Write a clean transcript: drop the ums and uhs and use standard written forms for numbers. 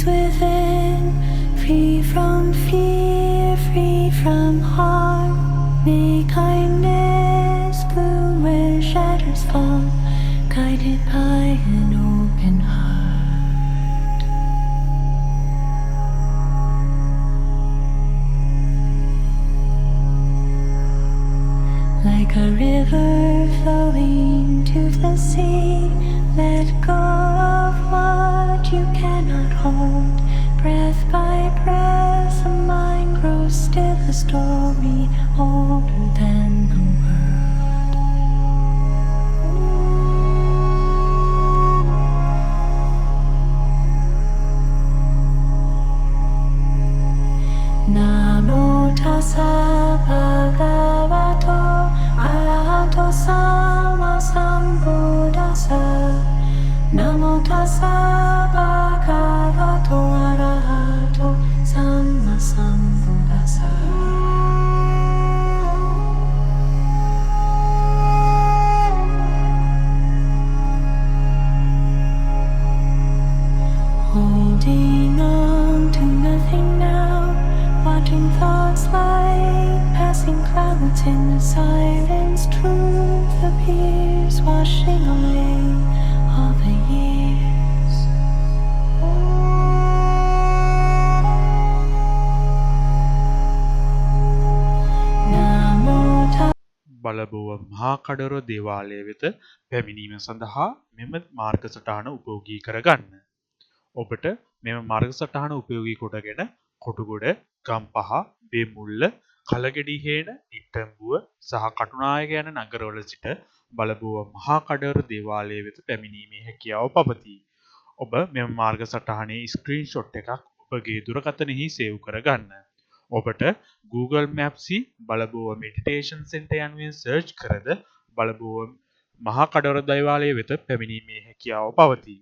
within, free from fear, free from harm. May kindness bloom where shadows fall, guided by an open heart. Like a river flowing to the sea, let go of what you cannot hold. Breath by breath, the mind grows still, a story older than the world. Namo tassa bhagavato arahato sama sambuddhassa. Namo tassa bhagavato arahato sama sambuddhassa. Holding on to nothing now, watching thoughts like passing clouds in the silence. Truth appears, washing away all the years. Namo tassa. බලබුව මහා කඩොර දේවාලය වෙත පැමිණීම සඳහා මෙම මාර්ග සටහන උපයෝගී කරගන්න. ඔබට මෙම මාර්ග සටහන උපයෝගී කොටගෙන කොටුගොඩ, ගම්පහ, බේමුල්ල, කලගෙඩිහේන, නිට්ටඹුව සහ කටුනායක යන නගරවල සිට බලබුව මහා කඩොර දේවාලය වෙත පැමිණීමේ හැකියාව පවතී. ඔබ මෙම මාර්ග සටහනේ ස්ක්‍රීන්ෂොට් එකක් ඔබගේ දුරකථනයෙහි සේව් කරගන්න. ඔබට Google Maps බලබුව මෙඩිටේෂන් සෙන්ටර් යනුවෙන් සර්ච් කරද බලබුව මහා කඩොර දේවාලය වෙත පැමිණීමේ හැකියාව පවතී.